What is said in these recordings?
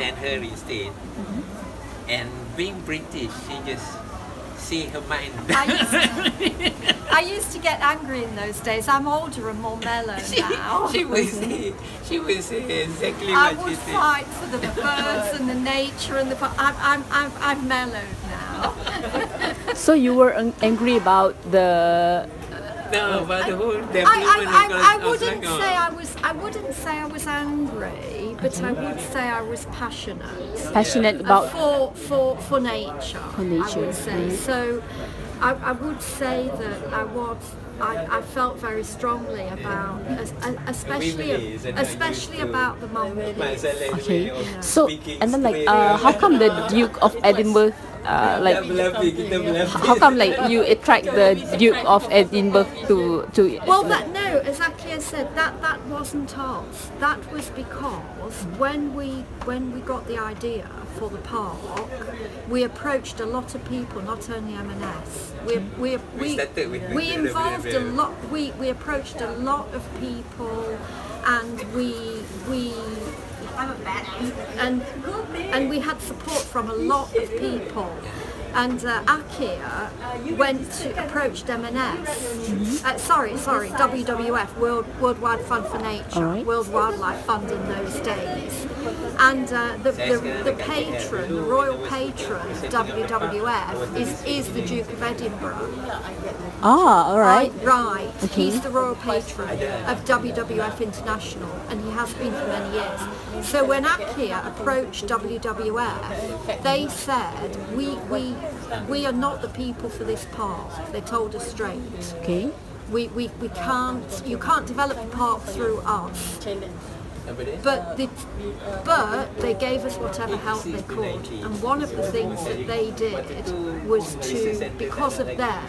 send her instead. And being British, she just see her mind. I used to get angry in those days. I'm older and more mellow now. She will say exactly I what would she said. fight for the birds and the nature and the. I'm mellowed now. So you were angry about the. No, but the whole development I wouldn't say I was angry, but I would say I was passionate About for nature. For nature, I would say so. I would say that I felt very strongly about, especially about the monkeys. Okay. So and then how come the Duke of Edinburgh how come you attract the Duke of Edinburgh to Well, as Akhir said, that wasn't us. That was because when we got the idea for the park, we approached a lot of people, not only M&S. We involved a lot. We approached a lot of people, and and we had support from a lot of people. And Akhir approached M&S. WWF, Worldwide Fund for Nature, right. World Wildlife Fund in those days. And the patron, the royal patron of WWF is the Duke of Edinburgh. Ah, all right. Right. Okay. He's the royal patron of WWF International, and he has been for many years. So when Akhir approached WWF, they said, we are not the people for this park. They told us straight. Okay. We can't. You can't develop the park through us. But they gave us whatever help they could, and one of the things that they did was because of them,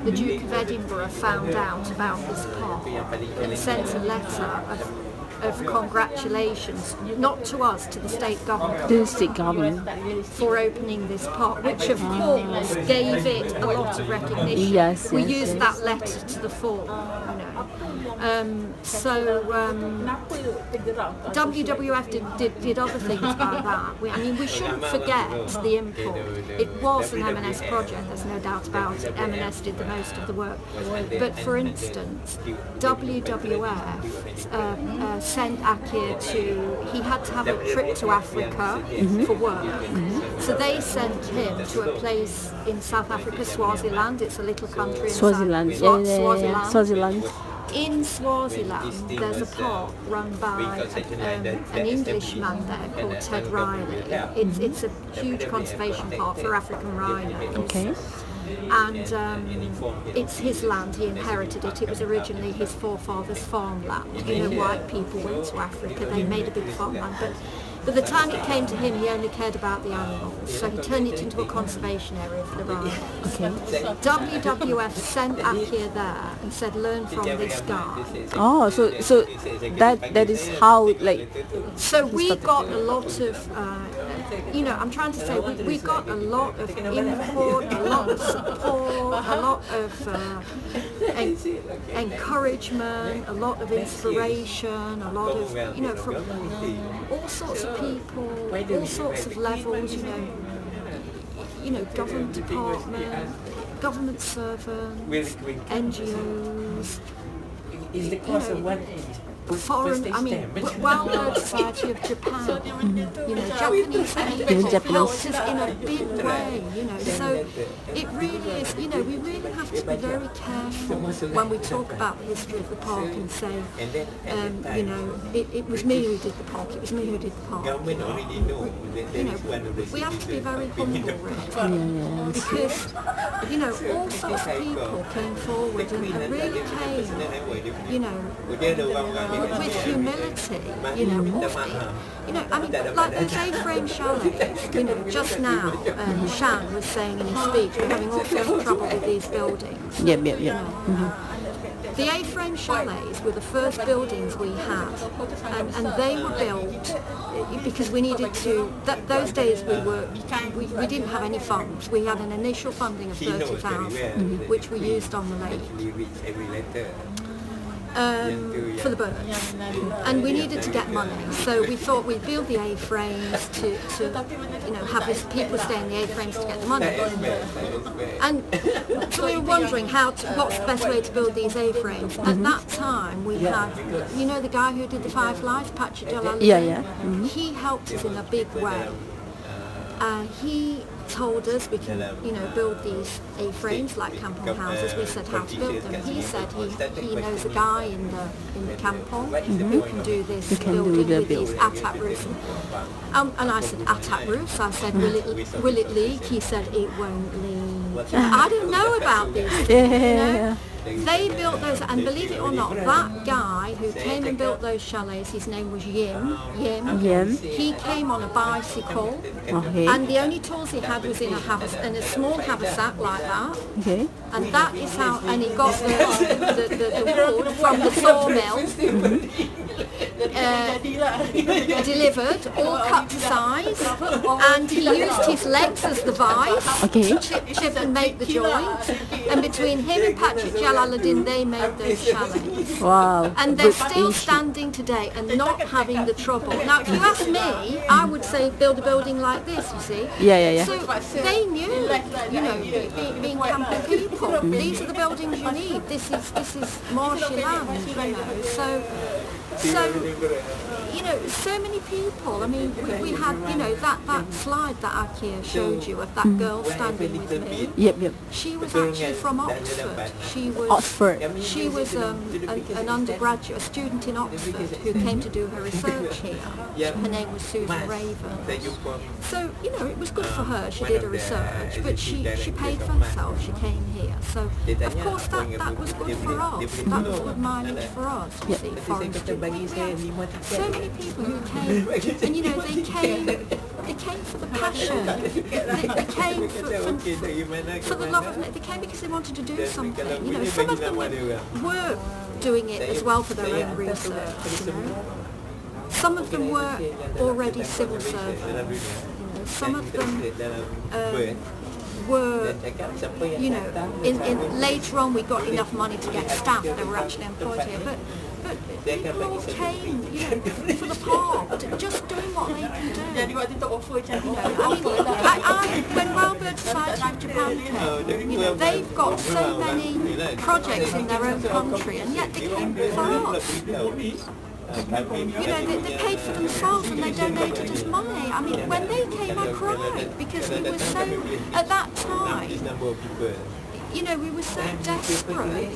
the Duke of Edinburgh found out about this park and sent a letter of congratulations, not to us, to the state government. The state government. For opening this park, which of course gave it a lot of recognition. Yes, we yes, used yes. that letter to the full, WWF did other things like that. We shouldn't forget the input. It was an M&S project, there's no doubt about it. M&S did the most of the work. But for instance, WWF sent Akhir he had to have a trip to Africa for work. So they sent him to a place in South Africa, Swaziland. It's a little country in Swaziland. Swaziland. In Swaziland, there's a park run by an Englishman there called Ted Riley. It's a huge conservation park for African rhino. Okay. And it's his land, he inherited it. It was originally his forefathers' farmland. White people went to Africa, they made a big farmland, but by the time it came to him, he only cared about the animals, so he turned it into a conservation area for the rhinos. Okay. WWF sent Akhir there and said, learn from this guy. Oh, so that is how So we got a lot of, I'm trying to say, we got a lot of input, a lot of support, a lot of encouragement, a lot of inspiration, a lot of, from all sorts of people, all sorts of levels, government department, government servants, NGOs, foreign, Wildlife Society of Japan, Japanese helped us in a big way, so it really is, we really have to be very careful when we talk about the history of the park and say, it was me who did the park, it was me who did the park. We have to be very humble, really, because, all sorts of people came forward and really came, with humility, like those A-frame chalets, just now, Shan was saying in his speech, we're having all sorts of trouble with these buildings. The A-frame chalets were the first buildings we had, and they were built because we needed to. Those days we didn't have any funds. We had an initial funding of 30,000, which we used on the lake. for the birds, and we needed to get money. So we thought we'd build the A-frames to have people stay in the A-frames to get the money. And so we were wondering what's the best way to build these A-frames. At that time, we had, the guy who did the Fireflies, Patrick Jalal. Yeah. He helped us in a big way. He told us we can, build these A-frames like kampong houses. We said how to build them. He said he knows a guy in the kampong who can do this building with these atap roofs. And I said, atap roofs? I said, will it leak? He said, it won't leak. I didn't know about these things, They built those, and believe it or not, that guy who came and built those chalets, his name was Yim. He came on a bicycle, and the only tools he had was in a small haversack like that. Okay. And that is how, and he got the wood from the sawmill. Delivered, all cut to size, and he used his legs as the vice to chip and make the joint. And between him and Patrick Jalaluddin, they made those chalets. Wow. And they're still standing today and not having the trouble. Now, if you ask me, I would say build a building like this, you see. Yeah. So they knew, being camping people, these are the buildings you need. This is marshy land, So, so many people. I mean, we had, that slide that Akhir showed you of that girl standing with me. Yep. She was actually from Oxford. She was an undergraduate, a student in Oxford who came to do her research here. Her name was Susan Raven. So, it was good for her. She did her research, but she paid for herself. She came here. So, of course, that was good for us. That was good mileage for us, you see, foreign students. So many people who came, and they came for the passion. They came for the love of it. They came because they wanted to do something. Some of them were doing it as well for their own research. Some of them were already civil servants. Some of them were, later on we got enough money to get staff. They were actually employed here, but people all came, for the park, just doing what they can do. When Wildbird Society of Japan came, they've got so many projects in their own country, and yet they came for us. They paid for themselves and they donated us money. I mean, when they came, I cried because we were so, at that time, we were so desperate,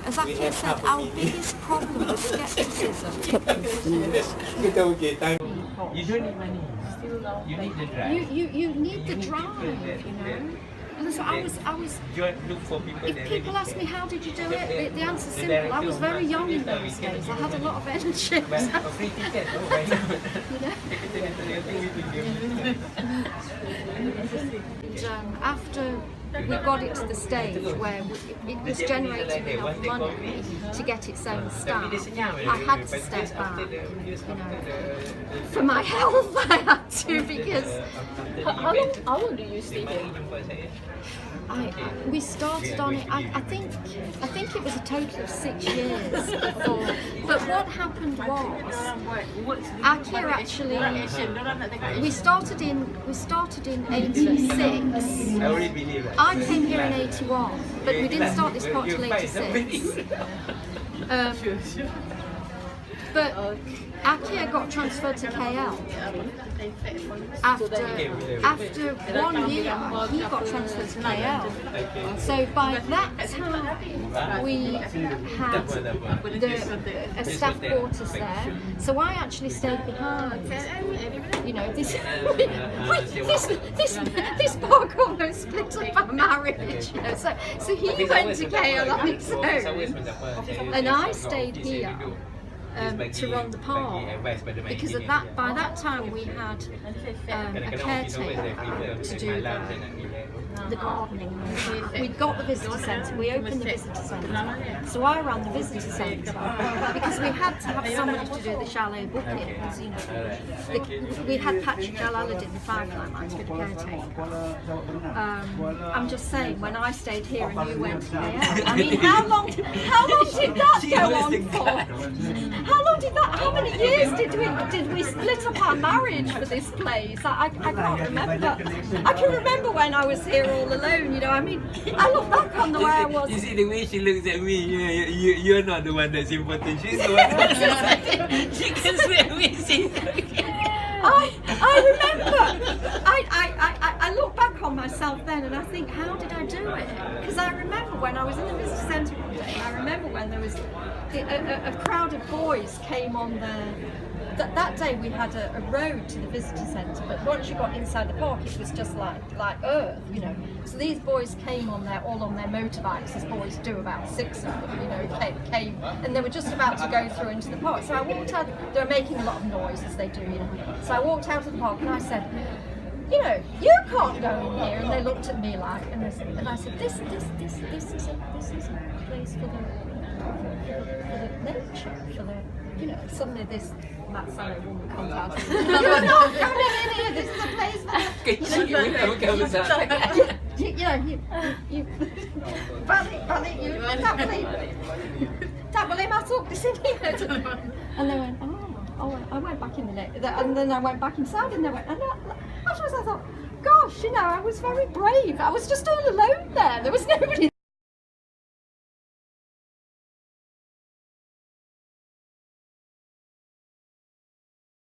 as Akhir said, our biggest problem was skepticism. You don't need money. You need the drive. You need the drive, And so I was. Look for people. If people ask me how did you do it, the answer's simple. I was very young in those days. I had a lot of energy. Free ticket. And after we got it to the stage where it was generating enough money to get its own staff, I had to step back. For my health, I had to, because how long do you stay there? we started on it. I think it was a total of 6 years before. But what happened was, Akhir actually, we started in '86. I came here in '81, but we didn't start this part till '86. But Akhir got transferred to KL. After 1 year, he got transferred to KL. So by that time, we had a staff quarters there. So I actually stayed behind. This park almost split up our marriage. So he went to KL on his own, and I stayed here. To run the park, because by that time we had a caretaker to do that. the gardening. We'd got the visitor centre, we opened the visitor centre. So I ran the visitor centre because we had to have somebody to do the chalet bookings, you know. We had Patrick Jalaluddin, the Firefly Man, to be the caretaker. I'm just saying, when I stayed here and you went to KL, I mean, how long did that go on for? How many years did we split up our marriage for this place? I can't remember. I can remember when I was here all alone, you know. I mean, I look back on the way I was. You see the way she looks at me. You're not the one that's important. She's the one that's important. She can say me. I remember. I look back on myself then and I think, how did I do it? Because I remember when I was in the visitor centre one day. I remember when there was a crowd of boys came on there. That day we had a road to the visitor centre, but once you got inside the park, it was just like earth, you know. So these boys came on there, all on their motorbikes, as boys do, about 6 of them, you know, came, and they were just about to go through into the park. So I walked out, they were making a lot of noise, as they do, you know. So I walked out of the park and I said, you know, you can't go in here. And they looked at me like, and I said, this is a place for the nature, for the, you know. Suddenly that silent woman comes out. You're not coming in here. This is a place for can't believe I took this in here. And they went, oh, I went back in and then I went back inside and they went, and afterwards I thought, gosh, you know, I was very brave. I was just all alone there. There was no